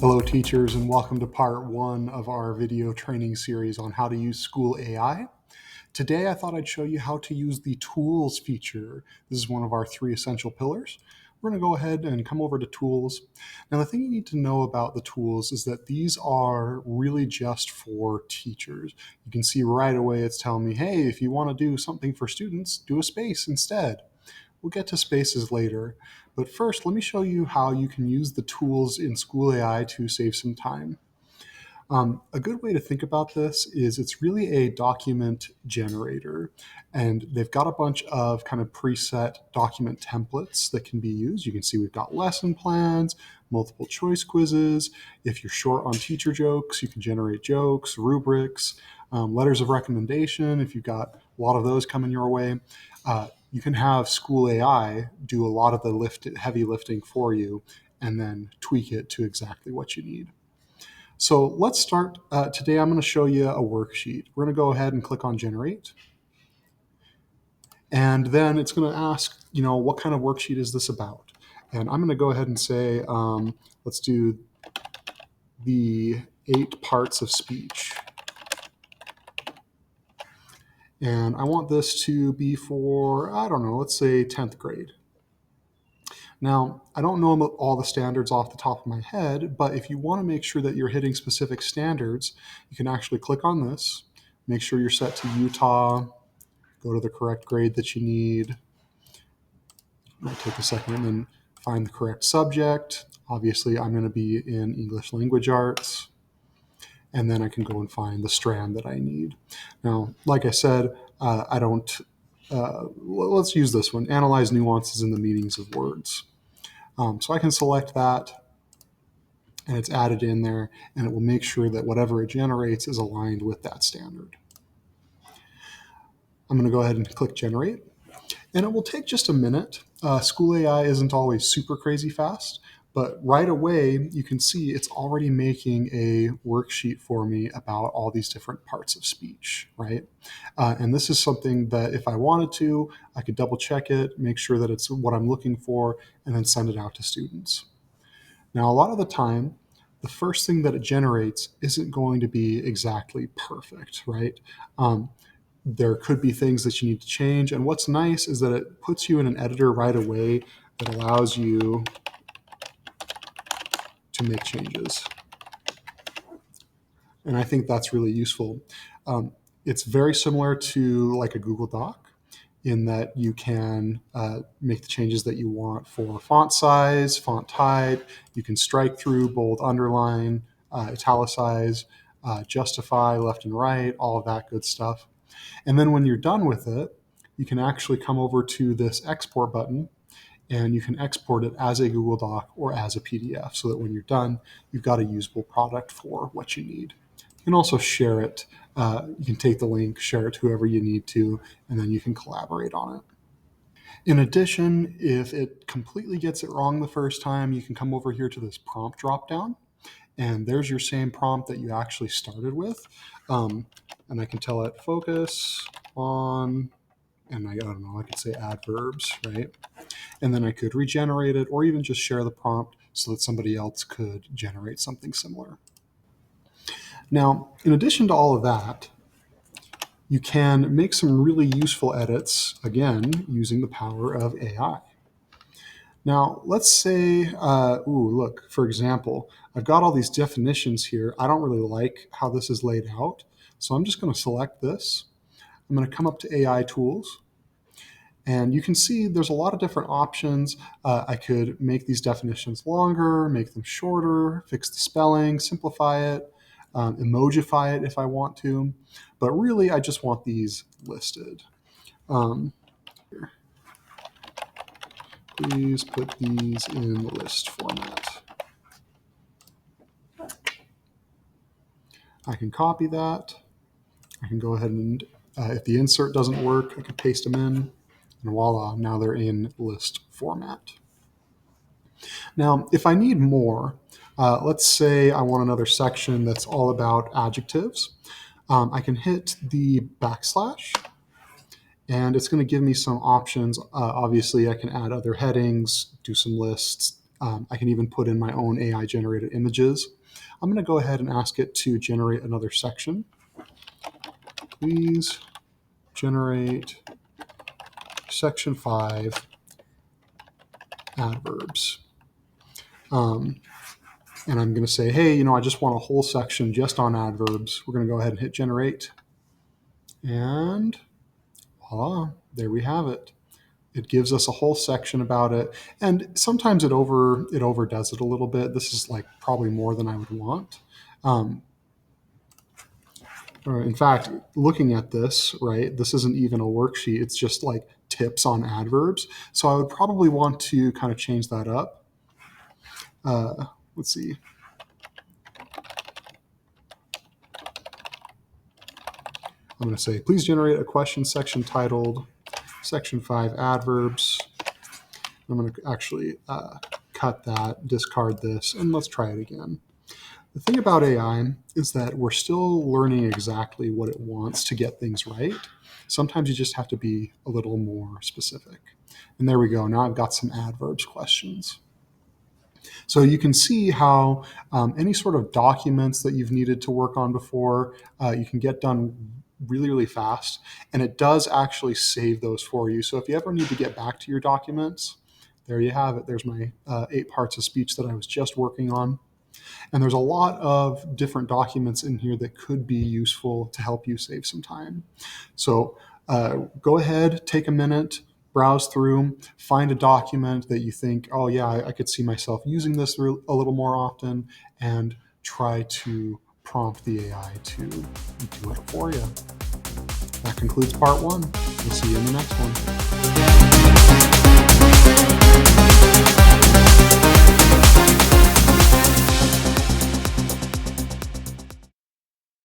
Hello teachers, and welcome to part one of our video training series on how to use SchoolAi. Today I thought I'd show you how to use the tools feature. This is one of our three essential pillars. We're going to go ahead and come over to tools. Now the thing you need to know about the tools is that these are really just for teachers. You can see right away it's telling me, hey, if you want to do something for students, do a space instead. We'll get to spaces later, but first let me show you how you can use the tools in SchoolAI to save some time. A good way to think about this is it's really a document generator, and they've got a bunch of kind of preset document templates that can be used. You can see we've got lesson plans, multiple choice quizzes. If you're short on teacher jokes, you can generate jokes, rubrics, letters of recommendation. If you've got a lot of those coming your way, you can have SchoolAI do a lot of the heavy lifting for you and then tweak it to exactly what you need. So let's start. Today I'm going to show you a worksheet. We're going to go ahead and click on Generate. And then it's going to ask, what kind of worksheet is this about? And I'm going to go ahead and say, let's do the 8 parts of speech. And I want this to be for, I don't know, let's say 10th grade. Now, I don't know all the standards off the top of my head, but if you want to make sure that you're hitting specific standards, you can actually click on this, make sure you're set to Utah, go to the correct grade that you need. It might take a second and then find the correct subject. Obviously, I'm going to be in English Language Arts. And then I can go and find the strand that I need. Now, like I said, let's use this one, analyze nuances in the meanings of words. So I can select that, and it's added in there, and it will make sure that whatever it generates is aligned with that standard. I'm going to go ahead and click Generate, and it will take just a minute. SchoolAI isn't always super crazy fast, but right away you can see it's already making a worksheet for me about all these different parts of speech, right? And this is something that if I wanted to, I could double check it, make sure that it's what I'm looking for, and then send it out to students. Now, a lot of the time, the first thing that it generates isn't going to be exactly perfect, right? There could be things that you need to change. And what's nice is that it puts you in an editor right away that allows you to make changes. And I think that's really useful. It's very similar to like a Google Doc in that you can make the changes that you want for font size, font type. You can strike through, bold, underline, italicize, justify left and right, all of that good stuff. And then when you're done with it, you can actually come over to this export button and you can export it as a Google Doc or as a PDF so that when you're done, you've got a usable product for what you need. You can also share it. You can take the link, share it to whoever you need to, and then you can collaborate on it. In addition, if it completely gets it wrong the first time, you can come over here to this prompt dropdown, and there's your same prompt that you actually started with. And I can tell it focus on, and I don't know, I could say adverbs, right? And then I could regenerate it or even just share the prompt so that somebody else could generate something similar. Now, in addition to all of that, you can make some really useful edits, again, using the power of AI. Now, let's say, look, for example, I've got all these definitions here. I don't really like how this is laid out, so I'm just going to select this. I'm going to come up to AI tools, and you can see there's a lot of different options. I could make these definitions longer, make them shorter, fix the spelling, simplify it, emojify it if I want to, but really I just want these listed. Please put these in the list format. I can copy that. I can go ahead and, if the insert doesn't work, I can paste them in, and voila, now they're in list format. Now, if I need more, let's say I want another section that's all about adjectives. I can hit the backslash, and it's going to give me some options. Obviously, I can add other headings, do some lists, I can even put in my own AI generated images. I'm going to go ahead and ask it to generate another section. Please generate section 5 adverbs. And I'm going to say, hey, I just want a whole section just on adverbs. We're going to go ahead and hit generate. And voila, there we have it. It gives us a whole section about it. And sometimes it overdoes it a little bit. This is like probably more than I would want. In fact, looking at this, right, this isn't even a worksheet. It's just like tips on adverbs. So I would probably want to kind of change that up. Let's see. I'm going to say, please generate a question section titled Section 5 Adverbs. I'm going to actually cut that, discard this, and let's try it again. The thing about AI is that we're still learning exactly what it wants to get things right. Sometimes you just have to be a little more specific. And there we go. Now I've got some adverbs questions. So you can see how any sort of documents that you've needed to work on before, you can get done really, really fast. And it does actually save those for you. So if you ever need to get back to your documents, there you have it. There's my 8 parts of speech that I was just working on. And there's a lot of different documents in here that could be useful to help you save some time. So go ahead, take a minute, browse through, find a document that you think, oh yeah, I could see myself using this a little more often, and try to prompt the AI to do it for you. That concludes part 1. We'll see you in the next one.